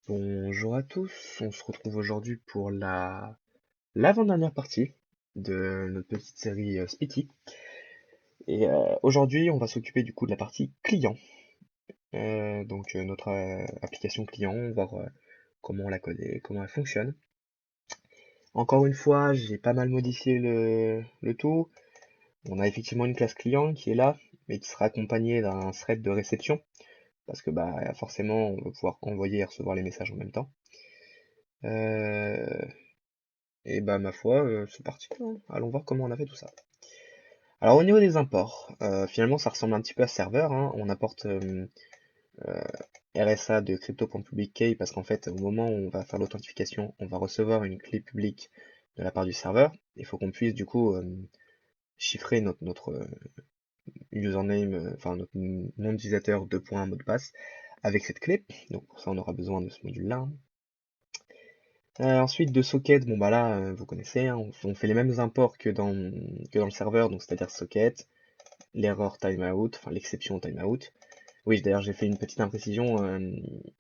Bonjour à tous, on se retrouve aujourd'hui pour l'avant-dernière partie de notre petite série Speaky. Et aujourd'hui, on va s'occuper du coup de la partie client. Notre application client, voir comment on la connaît, comment elle fonctionne. Encore une fois, j'ai pas mal modifié le tout. On a effectivement une classe client qui est là, mais qui sera accompagnée d'un thread de réception, parce que bah forcément, on va pouvoir envoyer et recevoir les messages en même temps. Euh, Et bah ma foi, c'est parti, hein. Allons voir comment on a fait tout ça. Alors au niveau des imports, finalement ça ressemble un petit peu à serveur, hein. On apporte euh, RSA de crypto.public key parce qu'en fait au moment où on va faire l'authentification, on va recevoir une clé publique de la part du serveur. Il faut qu'on puisse du coup chiffrer notre username, enfin notre nom d'utilisateur, deux points, mot de passe avec cette clé. Donc pour ça on aura besoin de ce module-là, hein. Ensuite de socket, bon bah là, vous connaissez, hein, on fait les mêmes imports que dans le serveur, donc c'est-à-dire socket, l'erreur timeout, enfin l'exception timeout. Oui, d'ailleurs j'ai fait une petite imprécision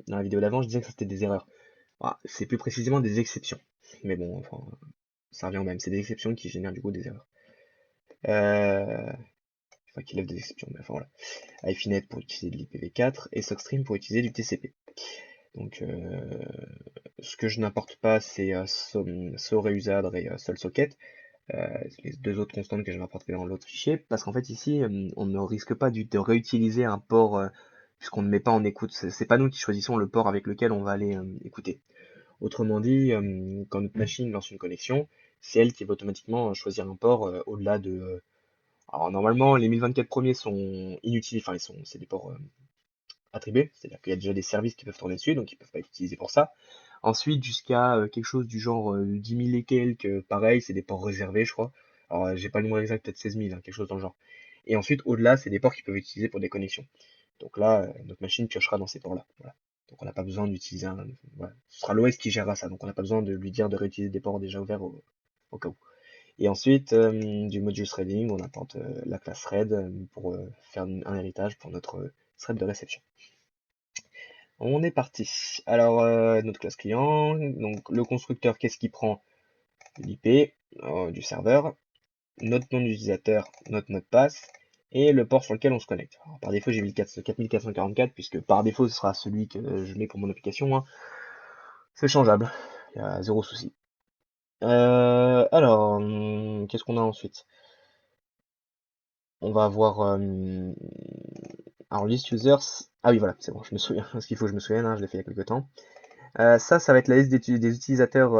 dans la vidéo d'avant, je disais que c'était des erreurs. Ah, c'est plus précisément des exceptions. Mais bon, enfin, ça revient au même, c'est des exceptions qui génèrent du coup des erreurs. Enfin, qui lèvent des exceptions, mais enfin voilà. IFINET pour utiliser de l'IPv4 et SOCSTREAM pour utiliser du TCP. Donc, ce que je n'importe pas, c'est SOREUSADRE et SOLSOCKET, les deux autres constantes que je vais apporter dans l'autre fichier, parce qu'en fait ici, on ne risque pas de réutiliser un port, puisqu'on ne met pas en écoute. C'est pas nous qui choisissons le port avec lequel on va aller écouter. Autrement dit, quand notre machine lance une connexion, c'est elle qui va automatiquement choisir un port au-delà de. Alors normalement, les 1024 premiers sont inutiles, enfin c'est des ports attribués, c'est-à-dire qu'il y a déjà des services qui peuvent tourner dessus, donc ils peuvent pas être utilisés pour ça. Ensuite, jusqu'à quelque chose du genre 10 000 et quelques, pareil, c'est des ports réservés, je crois. Alors, j'ai pas le nombre exact, peut-être 16 000, hein, quelque chose dans le genre. Et ensuite, au-delà, c'est des ports qui peuvent être utilisés pour des connexions. Donc là, notre machine piochera dans ces ports-là. Voilà. Donc on n'a pas besoin d'utiliser un. Voilà. Ce sera l'OS qui gérera ça, donc on n'a pas besoin de lui dire de réutiliser des ports déjà ouverts au cas où. Et ensuite, du module threading, on apporte la classe thread pour faire un héritage pour notre thread de réception. On est parti. Alors, notre classe client, donc le constructeur, qu'est-ce qu'il prend? L'IP du serveur, notre nom d'utilisateur, notre mot de passe, et le port sur lequel on se connecte. Alors, par défaut, j'ai mis le 4444, puisque par défaut, ce sera celui que je mets pour mon application, hein. C'est changeable, il y a zéro souci. Alors, qu'est-ce qu'on a ensuite? On va avoir alors list users. Ah oui, voilà, c'est bon, je me souviens. Ce qu'il faut que je me souvienne, hein, je l'ai fait il y a quelques temps. Ça va être la liste des utilisateurs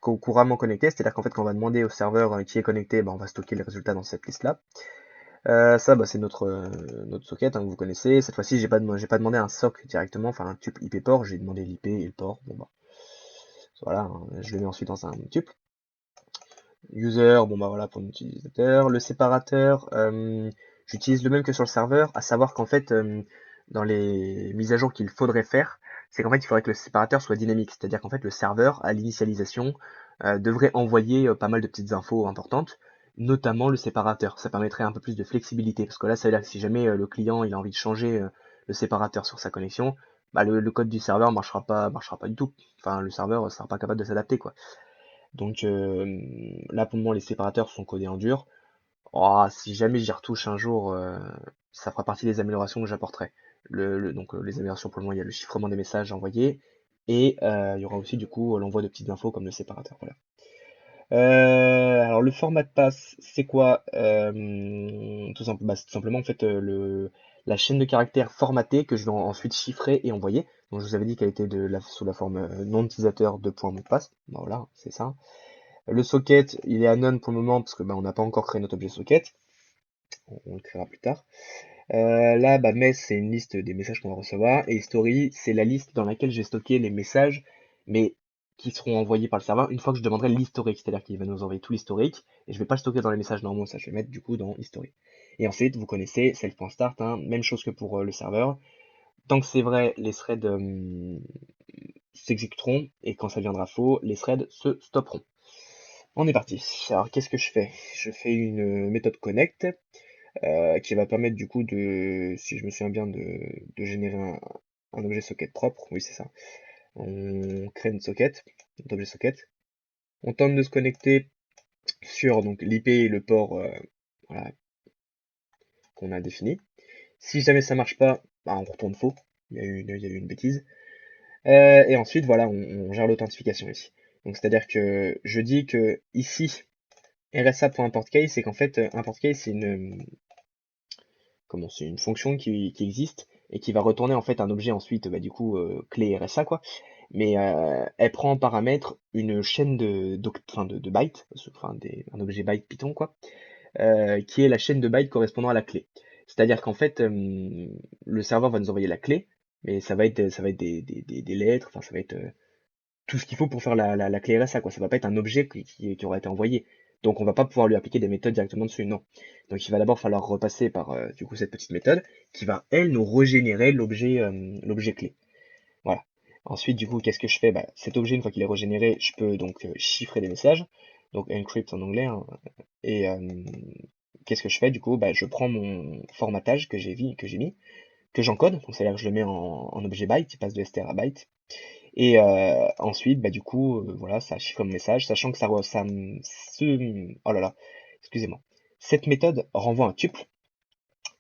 couramment connectés, c'est-à-dire qu'en fait, quand on va demander au serveur qui est connecté, bah, on va stocker les résultats dans cette liste-là. Ça, bah, c'est notre socket, hein, que vous connaissez. Cette fois-ci, j'ai pas demandé un sock directement, enfin un tuple IP port, j'ai demandé l'IP et le port. Bon bah, voilà, hein, je le mets ensuite dans un tuple. User, bon bah voilà pour l'utilisateur. Le séparateur, j'utilise le même que sur le serveur, à savoir qu'en fait, dans les mises à jour qu'il faudrait faire, c'est qu'en fait il faudrait que le séparateur soit dynamique, c'est-à-dire qu'en fait le serveur, à l'initialisation, devrait envoyer pas mal de petites infos importantes, notamment le séparateur. Ça permettrait un peu plus de flexibilité, parce que là ça veut dire que si jamais le client il a envie de changer le séparateur sur sa connexion, bah le code du serveur marchera pas du tout. Enfin le serveur sera pas capable de s'adapter quoi. Donc là pour le moment les séparateurs sont codés en dur. Oh, si jamais j'y retouche un jour, ça fera partie des améliorations que j'apporterai. Les améliorations pour le moment, il y a le chiffrement des messages envoyés et il y aura aussi du coup l'envoi de petites infos comme le séparateur. Voilà. Alors le format de passe, c'est quoi? Tout simplement en fait la chaîne de caractères formatée que je vais ensuite chiffrer et envoyer. Donc je vous avais dit qu'elle était sous la forme nom d'utilisateur de point mot de passe. Bon, voilà, c'est ça. Le socket, il est anon pour le moment parce que bah, on n'a pas encore créé notre objet socket. On le créera plus tard. Là, bah, mess, c'est une liste des messages qu'on va recevoir. Et history, c'est la liste dans laquelle j'ai stocké les messages, mais qui seront envoyés par le serveur une fois que je demanderai l'historique. C'est-à-dire qu'il va nous envoyer tout l'historique. Et je vais pas le stocker dans les messages normaux, ça je vais mettre du coup dans history. Et ensuite, vous connaissez self.start, hein, même chose que pour le serveur. Tant que c'est vrai, les threads s'exécuteront. Et quand ça deviendra faux, les threads se stopperont. On est parti. Alors qu'est-ce que je fais? Je fais une méthode connect qui va permettre du coup de, si je me souviens bien, de générer un objet socket propre. Oui, c'est ça. On crée une socket, notre objet socket. On tente de se connecter sur donc l'IP et le port voilà, qu'on a défini. Si jamais ça marche pas, bah, on retourne faux. Il y a eu une bêtise. Et ensuite, voilà, on gère l'authentification ici. Donc c'est-à-dire que je dis que ici, RSA.ImportCase, c'est qu'en fait, ImportCase, c'est une fonction qui existe et qui va retourner en fait un objet ensuite, bah, du coup, clé RSA quoi. Mais elle prend en paramètre une chaîne de bytes, enfin un objet byte Python quoi, qui est la chaîne de bytes correspondant à la clé. C'est-à-dire qu'en fait, le serveur va nous envoyer la clé, mais ça va être des lettres, enfin ça va être tout ce qu'il faut pour faire la clé RSA, quoi. Ça va pas être un objet qui aura été envoyé. Donc on va pas pouvoir lui appliquer des méthodes directement dessus, non. Donc il va d'abord falloir repasser par du coup cette petite méthode qui va elle nous régénérer l'objet clé. Voilà. Ensuite du coup qu'est-ce que je fais? Bah, cet objet une fois qu'il est régénéré, je peux donc chiffrer des messages, donc encrypt en anglais, hein. Et qu'est-ce que je fais du coup? Bah, je prends mon formatage que j'ai mis, que j'encode, donc c'est-à-dire que je le mets en objet byte, il passe de str à byte. Et ensuite, bah, du coup, voilà, ça chiffre mon message, sachant que oh là là, excusez-moi. Cette méthode renvoie un tuple,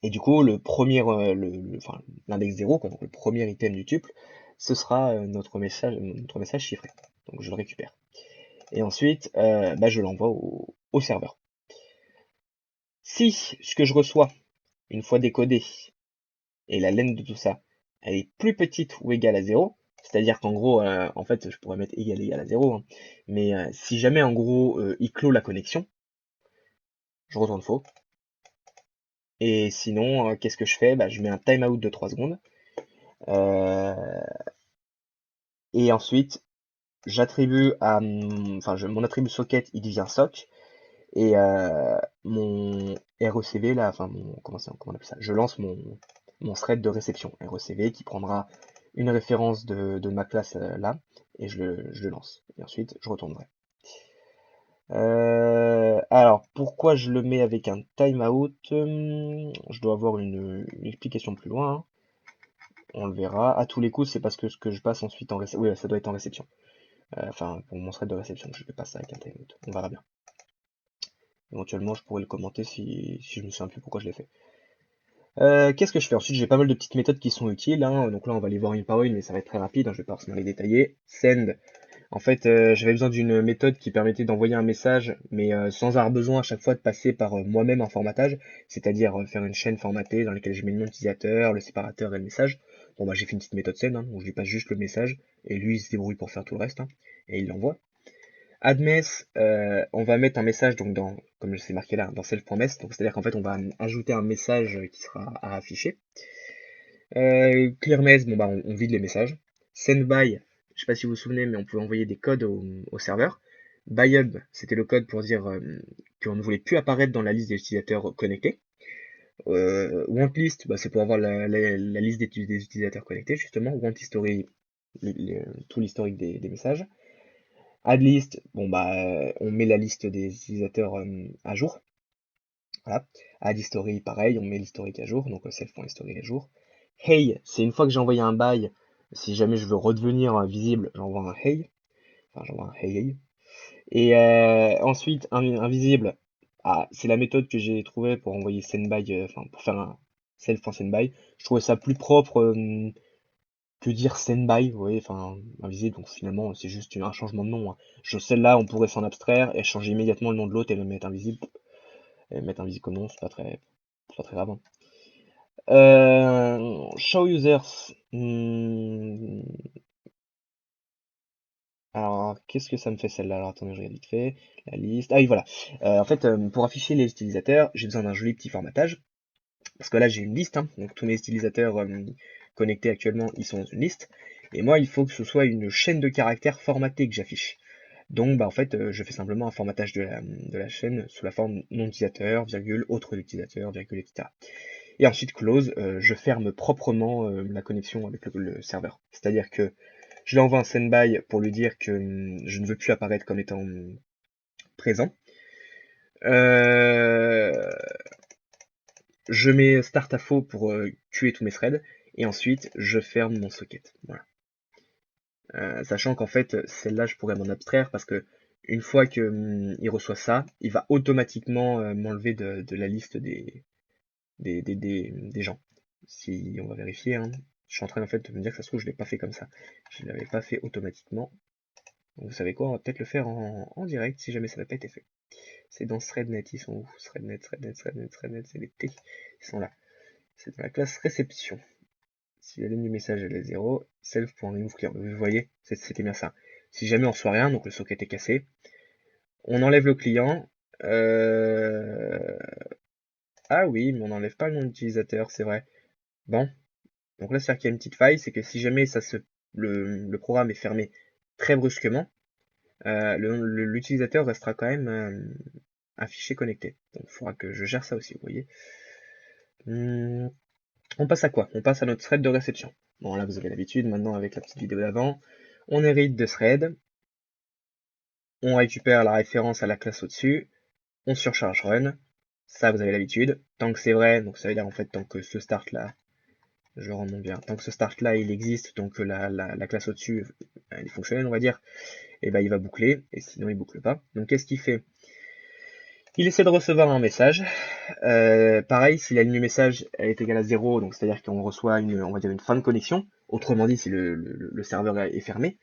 et du coup, le premier, enfin, l'index 0, quoi, donc le premier item du tuple, ce sera notre message chiffré. Donc je le récupère. Et ensuite, bah, je l'envoie au serveur. Si ce que je reçois, une fois décodé, et la length de tout ça, elle est plus petite ou égale à 0, c'est-à-dire qu'en gros, en fait, je pourrais mettre égal à 0, hein, mais si jamais en gros il clôt la connexion, je retourne faux. Et sinon, qu'est-ce que je fais? Bah, je mets un timeout de 3 secondes. euh, et ensuite, j'attribue mon attribut socket, il devient sock. Et mon RECV, là, enfin, comment on appelle ça? Je lance mon thread de réception RECV qui prendra une référence de ma classe là, et je le lance. Et ensuite, je retournerai. Alors, pourquoi je le mets avec un timeout? Je dois avoir une explication plus loin, hein. On le verra. À tous les coups, c'est parce que ce que je passe ensuite en réception. Oui, ça doit être en réception. Enfin, pour mon thread de réception, je vais passer ça avec un timeout. On verra bien. Éventuellement, je pourrais le commenter si je me souviens plus pourquoi je l'ai fait. Qu'est-ce que je fais? Ensuite, j'ai pas mal de petites méthodes qui sont utiles, hein. Donc là, on va les voir une par une, mais ça va être très rapide, hein. Je vais pas forcément les détailler. Send. En fait, j'avais besoin d'une méthode qui permettait d'envoyer un message, mais sans avoir besoin à chaque fois de passer par moi-même un formatage, c'est-à-dire faire une chaîne formatée dans laquelle je mets le nom d'utilisateur, le séparateur et le message. Bon, bah, j'ai fait une petite méthode send, hein, où je lui passe juste le message, et lui, il se débrouille pour faire tout le reste, hein, et il l'envoie. AddMess, on va mettre un message donc comme c'est marqué là, dans self.mess, donc c'est-à-dire qu'en fait on va ajouter un message qui sera à afficher. ClearMess, bon bah on vide les messages. SendBy, je sais pas si vous vous souvenez, mais on pouvait envoyer des codes au serveur. ByHub, c'était le code pour dire qu'on ne voulait plus apparaître dans la liste des utilisateurs connectés. WantList, bah, c'est pour avoir la liste des utilisateurs connectés justement. WantHistory, tout l'historique des messages. Adlist, bon bah on met la liste des utilisateurs à jour. Voilà. AddHistory, pareil, on met l'historique à jour, donc self.history à jour. Hey, c'est une fois que j'ai envoyé un bail, si jamais je veux redevenir visible, j'envoie un hey. Enfin, j'envoie un hey hey. Et ensuite, invisible, c'est la méthode que j'ai trouvée pour envoyer sendby, enfin pour faire un self.sendby. Je trouvais ça plus propre que dire standby, vous voyez, enfin, invisible, donc finalement, c'est juste un changement de nom, hein. Celle-là, on pourrait s'en abstraire et changer immédiatement le nom de l'autre et le mettre invisible. Et mettre invisible comme nom, c'est pas très grave, hein. Show users. Alors, qu'est-ce que ça me fait celle-là? Alors, attendez, je regarde vite fait. La liste. Ah oui, voilà. En fait, pour afficher les utilisateurs, j'ai besoin d'un joli petit formatage. Parce que là, j'ai une liste, hein, donc tous mes utilisateurs connectés actuellement, ils sont dans une liste. Et moi, il faut que ce soit une chaîne de caractères formatée que j'affiche. Donc, bah, en fait, je fais simplement un formatage de la chaîne sous la forme nom d'utilisateur, virgule, autre utilisateur, virgule, etc. Et ensuite, close, je ferme proprement la connexion avec le serveur. C'est-à-dire que je lui envoie un sendby pour lui dire que je ne veux plus apparaître comme étant présent. Euh, Je mets start à faux pour tuer tous mes threads, et ensuite je ferme mon socket. Voilà. sachant qu'en fait, celle-là, je pourrais m'en abstraire parce que une fois que il reçoit ça, il va automatiquement m'enlever de la liste des gens. Si on va vérifier, hein. Je suis en train en fait de me dire que ça se trouve, je l'ai pas fait comme ça. Je l'avais pas fait automatiquement. Donc, vous savez quoi, on va peut-être le faire en direct si jamais ça n'a pas été fait. C'est dans ThreadNet, ils sont où? ThreadNet, c'est les T. Ils sont là. C'est dans la classe réception. Si la ligne du message elle est 0, self.removeClear. Vous voyez, c'était bien ça. Si jamais on reçoit rien, donc le socket est cassé, on enlève le client. Euh... Ah oui, mais on n'enlève pas le nom d'utilisateur, c'est vrai. Bon, donc là, c'est-à-dire qu'il y a une petite faille, c'est que si jamais le programme est fermé très brusquement, l'utilisateur restera quand même un fichier connecté. Donc il faudra que je gère ça aussi, vous voyez. Hmm, on passe à quoi? On passe à notre thread de réception. Bon, là, vous avez l'habitude, maintenant, avec la petite vidéo d'avant, on hérite de thread, on récupère la référence à la classe au-dessus, on surcharge run, ça, vous avez l'habitude. Tant que c'est vrai, donc ça veut dire, en fait, tant que ce start-là, je le remonte bien, tant que ce start-là, il existe, donc que la classe au-dessus, elle est fonctionnelle, on va dire, et ben il va boucler, et sinon il boucle pas. Donc qu'est-ce qu'il fait? Il essaie de recevoir un message. Pareil, si la ligne du message elle est égale à 0, donc c'est-à-dire qu'on reçoit on va dire une fin de connexion, autrement dit si le serveur est fermé,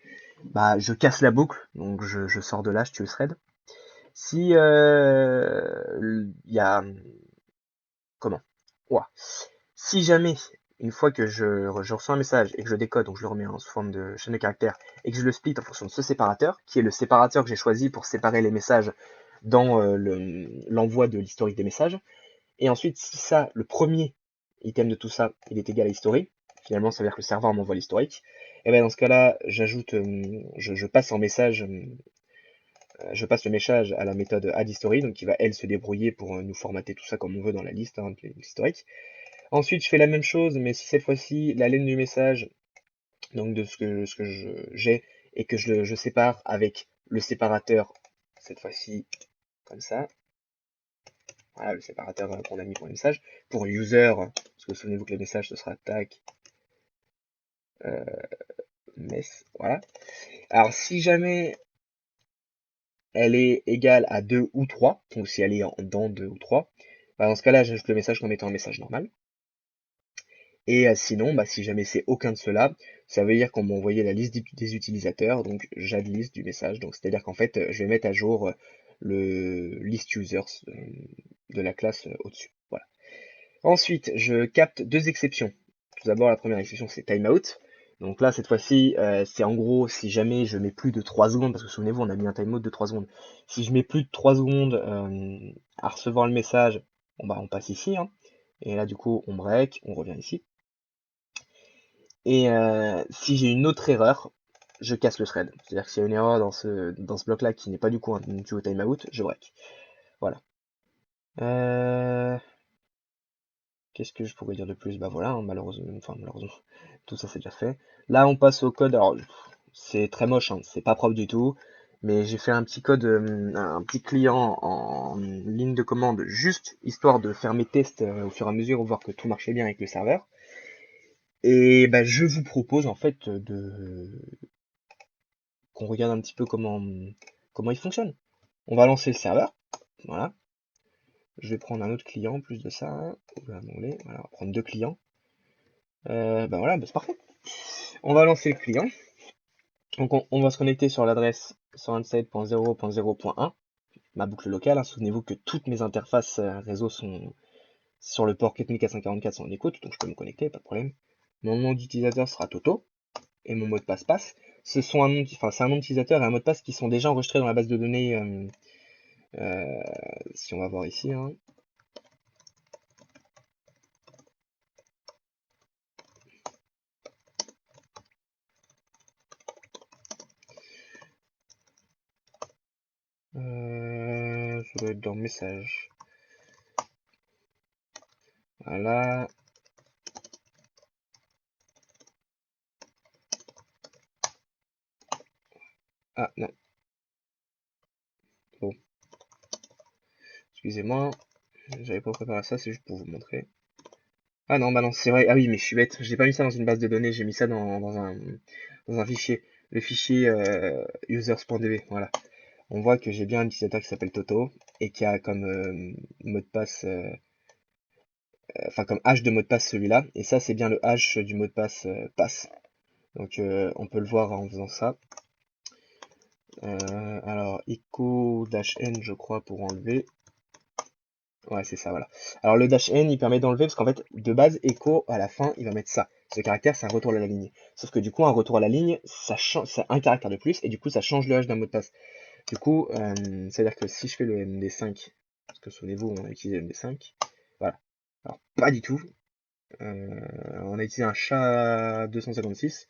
bah je casse la boucle, donc je sors de là, je tue le thread. Si il y a comment? Ouah. Si jamais une fois que je reçois un message et que je le décode, donc je le remets en sous forme de chaîne de caractères, et que je le split en fonction de ce séparateur, qui est le séparateur que j'ai choisi pour séparer les messages dans l'envoi de l'historique des messages, et ensuite si ça, le premier item de tout ça, il est égal à history, finalement ça veut dire que le serveur m'envoie l'historique, et bien dans ce cas-là, j'ajoute, je passe en message, je passe le message à la méthode addHistory, donc qui va elle se débrouiller pour nous formater tout ça comme on veut dans la liste hein, l'historique. Ensuite, je fais la même chose, mais si cette fois-ci, la laine du message, donc de ce que j'ai, et que je sépare avec le séparateur, cette fois-ci, comme ça. Voilà, le séparateur qu'on a mis pour les messages. Pour user, parce que souvenez-vous que les messages, ce sera tag, euh, mess, voilà. Alors, si jamais elle est égale à 2 ou 3, donc si elle est dans 2 ou 3, bah dans ce cas-là, j'ajoute le message comme étant un message normal. Et sinon, bah, si jamais c'est aucun de ceux-là, ça veut dire qu'on m'a envoyé la liste des utilisateurs, donc j'add list du message. Donc c'est-à-dire qu'en fait, je vais mettre à jour le list users de la classe au-dessus. Voilà. Ensuite, je capte deux exceptions. Tout d'abord, la première exception, c'est timeout. Donc là, cette fois-ci, c'est en gros, si jamais je mets plus de 3 secondes, parce que souvenez-vous, on a mis un timeout de 3 secondes. Si je mets plus de 3 secondes à recevoir le message, bon, bah, on passe ici. Hein. Et là, du coup, on break, on revient ici. Et si j'ai une autre erreur, je casse le thread. C'est-à-dire que s'il y a une erreur dans ce bloc-là qui n'est pas du coup un duo timeout, je break. Voilà. Euh, Qu'est-ce que je pourrais dire de plus? Bah voilà, hein, malheureusement, tout ça c'est déjà fait. Là, on passe au code. Alors, c'est très moche, hein, c'est pas propre du tout. Mais j'ai fait un petit code, un petit client en ligne de commande, juste histoire de faire mes tests au fur et à mesure, voir que tout marchait bien avec le serveur. Et bah, je vous propose en fait qu'on regarde un petit peu comment il fonctionne. On va lancer le serveur. Voilà. Je vais prendre un autre client en plus de ça. Voilà, on va prendre deux clients. Bah voilà, bah c'est parfait. On va lancer le client. Donc on va se connecter sur l'adresse 127.0.0.1, ma boucle locale. Hein. Souvenez-vous que toutes mes interfaces réseau sont sur le port 4444 sont en écoute, donc je peux me connecter, pas de problème. Mon nom d'utilisateur sera Toto et mon mot de passe passe. Ce sont c'est un nom d'utilisateur et un mot de passe qui sont déjà enregistrés dans la base de données. Si on va voir ici, hein. Ça doit être dans message. Voilà. Ah non. Bon. Excusez-moi. J'avais pas préparé ça, c'est juste pour vous montrer. Ah non, bah non, c'est vrai. Ah oui, mais je suis bête. J'ai pas mis ça dans une base de données, j'ai mis ça dans un fichier. le fichier users.db, voilà, on voit que j'ai bien un utilisateur qui s'appelle Toto et qui a comme mot de passe, enfin comme hash de mot de passe celui-là, et ça c'est bien le hash du mot de passe passe. Donc on peut le voir en faisant ça. Alors echo-n je crois pour enlever. Ouais, c'est ça, voilà. Alors le dash n il permet d'enlever parce qu'en fait de base echo à la fin il va mettre ça. Ce caractère c'est un retour à la ligne. Sauf que du coup un retour à la ligne ça change, c'est un caractère de plus et du coup ça change le hash d'un mot de passe. Du coup c'est à dire que si je fais le MD5, parce que souvenez-vous on a utilisé le MD5, voilà. Alors pas du tout. On a utilisé un SHA-256.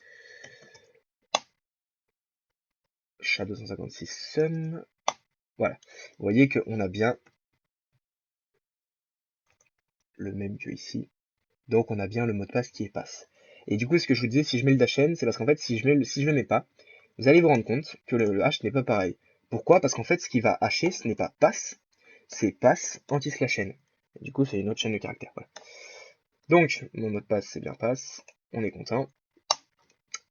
SHA-256 sum. Voilà. Vous voyez qu'on a bien le même que ici. Donc on a bien le mot de passe qui est passe. Et du coup, ce que je vous disais, si je mets le dash n, c'est parce qu'en fait, si je le mets pas, vous allez vous rendre compte que le hash n'est pas pareil. Pourquoi? Parce qu'en fait, ce qui va hasher, ce n'est pas passe, c'est passe anti-slash n. Du coup, c'est une autre chaîne de caractères. Voilà. Donc, mon mot de passe, c'est bien passe. On est content.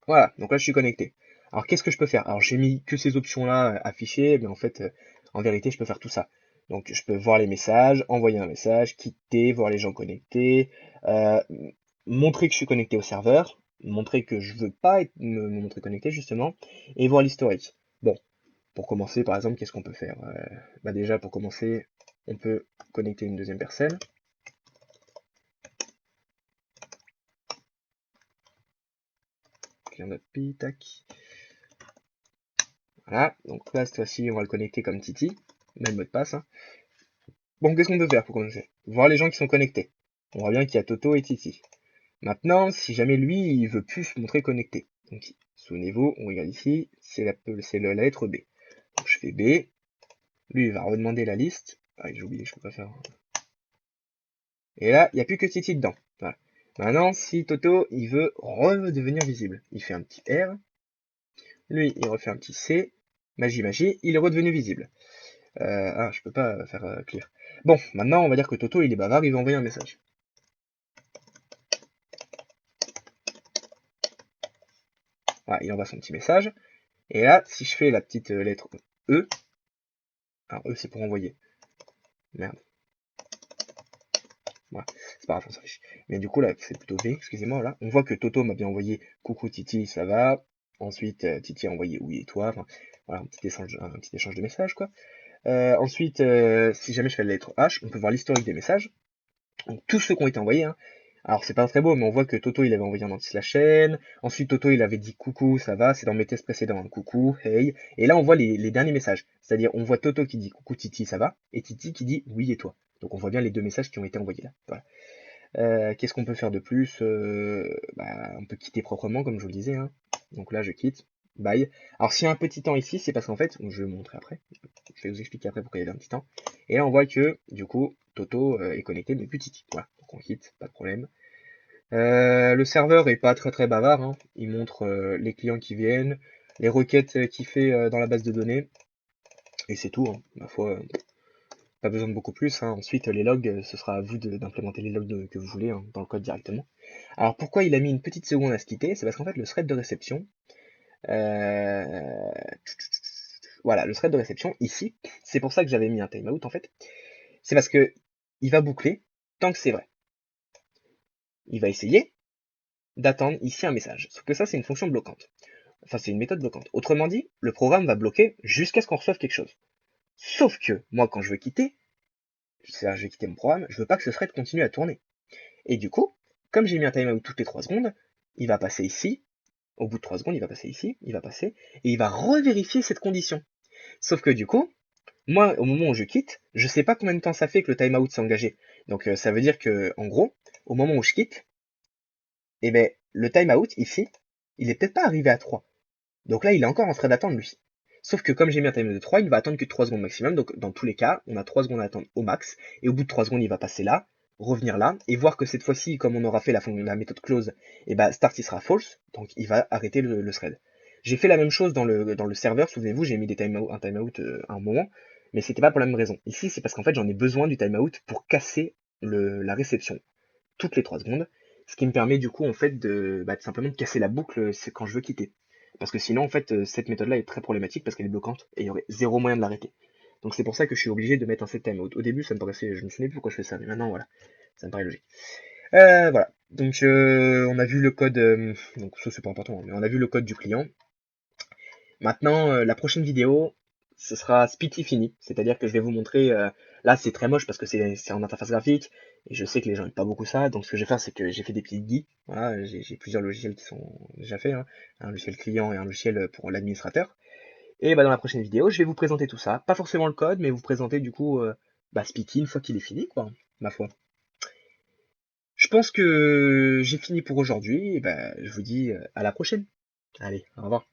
Voilà, donc là, je suis connecté. Alors, qu'est-ce que je peux faire? Alors, j'ai mis que ces options-là affichées, mais en fait, en vérité, je peux faire tout ça. Donc, je peux voir les messages, envoyer un message, quitter, voir les gens connectés, euh, montrer que je suis connecté au serveur, montrer que je veux pas me montrer connecté, justement, et voir l'historique. Bon, pour commencer, par exemple, qu'est-ce qu'on peut faire? Bah déjà, pour commencer, on peut connecter une deuxième personne. Client d'API, tac. Voilà, donc là, cette fois-ci, on va le connecter comme Titi, même mot de passe, hein. Bon, qu'est-ce qu'on peut faire pour commencer? Voir les gens qui sont connectés. On voit bien qu'il y a Toto et Titi. Maintenant, si jamais lui, il veut plus se montrer connecté. Donc, souvenez-vous, on regarde ici, c'est la lettre B. Donc, je fais B. Lui, il va redemander la liste. Ah, j'ai oublié, je peux pas faire. Et là, il n'y a plus que Titi dedans. Voilà. Maintenant, si Toto, il veut redevenir visible, il fait un petit R. Lui, il refait un petit C. Magie, magie, il est redevenu visible. Ah, je peux pas faire clear. Bon, maintenant, on va dire que Toto, il est bavard, il va envoyer un message. Voilà, il envoie son petit message. Et là, si je fais la petite lettre E, alors E c'est pour envoyer. Merde. Voilà, c'est pas grave, on s'en fiche. Mais du coup là, c'est plutôt V, excusez-moi, là. On voit que Toto m'a bien envoyé coucou Titi, ça va. Ensuite, Titi a envoyé oui et toi. Enfin, voilà, un petit échange de messages, quoi. Ensuite, si jamais je fais la lettre H, on peut voir l'historique des messages. Donc tous ceux qui ont été envoyés, hein. Alors c'est pas très beau, mais on voit que Toto il avait envoyé un anti-slash n. Ensuite Toto il avait dit coucou, ça va, c'est dans mes tests précédents, hein, coucou, hey. Et là on voit les derniers messages. C'est-à-dire on voit Toto qui dit coucou Titi, ça va, et Titi qui dit oui et toi. Donc on voit bien les deux messages qui ont été envoyés là. Voilà. Qu'est-ce qu'on peut faire de plus? Bah, on peut quitter proprement, comme je vous le disais, hein. Donc là je quitte. Bye. Alors s'il y a un petit temps ici, c'est parce qu'en fait, je vais vous montrer après. Je vais vous expliquer après pourquoi il y avait un petit temps. Et là on voit que du coup Toto est connecté, mais plus Titi. Voilà. Donc on quitte, pas de problème. Le serveur est pas très bavard, hein. Il montre les clients qui viennent, les requêtes qu'il fait dans la base de données, et c'est tout, hein. Ma foi, pas besoin de beaucoup plus, hein. Ensuite, les logs, ce sera à vous d'implémenter les logs que vous voulez, hein, dans le code directement. Alors pourquoi il a mis une petite seconde à se quitter? C'est parce qu'en fait le thread de réception, euh, voilà, le thread de réception ici, c'est pour ça que j'avais mis un timeout en fait. C'est parce que il va boucler tant que c'est vrai. Il va essayer d'attendre ici un message. Sauf que ça, c'est une fonction bloquante. Enfin, c'est une méthode bloquante. Autrement dit, le programme va bloquer jusqu'à ce qu'on reçoive quelque chose. Sauf que, moi, quand je veux quitter, c'est-à-dire je vais quitter mon programme, je veux pas que ce thread continue à tourner. Et du coup, comme j'ai mis un timeout toutes les 3 secondes, il va passer ici, au bout de 3 secondes, il va passer ici, il va passer, et il va revérifier cette condition. Sauf que du coup, moi, au moment où je quitte, je sais pas combien de temps ça fait que le timeout s'est engagé. Donc ça veut dire que, en gros, au moment où je quitte, eh ben, le timeout, ici, il est peut-être pas arrivé à 3. Donc là, il est encore en train d'attendre, lui. Sauf que comme j'ai mis un timer de 3, il ne va attendre que 3 secondes maximum. Donc dans tous les cas, on a 3 secondes à attendre au max. Et au bout de 3 secondes, il va passer là, revenir là, et voir que cette fois-ci, comme on aura fait la méthode close, et bah start il sera false, donc il va arrêter le thread. J'ai fait la même chose dans le serveur, souvenez-vous, j'ai mis un timeout à un moment, mais c'était pas pour la même raison. Ici, c'est parce qu'en fait, j'en ai besoin du timeout pour casser la réception toutes les 3 secondes, ce qui me permet du coup en fait de simplement de casser la boucle, c'est quand je veux quitter. Parce que sinon, en fait, cette méthode-là est très problématique parce qu'elle est bloquante et il y aurait zéro moyen de l'arrêter. Donc c'est pour ça que je suis obligé de mettre un set time. Au début, ça me paraissait, je me souvenais plus pourquoi je fais ça, mais maintenant, voilà, ça me paraît logique. Voilà. Donc on a vu le code, donc ça c'est pas important, hein, mais on a vu le code du client. Maintenant, la prochaine vidéo, ce sera Spiti fini, c'est-à-dire que je vais vous montrer, là c'est très moche parce que c'est en interface graphique, et je sais que les gens n'aiment pas beaucoup ça, donc ce que je vais faire c'est que j'ai fait des petits guides, voilà, j'ai plusieurs logiciels qui sont déjà faits, hein, un logiciel client et un logiciel pour l'administrateur, et bah, dans la prochaine vidéo, je vais vous présenter tout ça, pas forcément le code, mais vous présenter du coup Spiti une fois qu'il est fini, quoi, ma foi. Je pense que j'ai fini pour aujourd'hui, et bah, je vous dis à la prochaine. Allez, au revoir.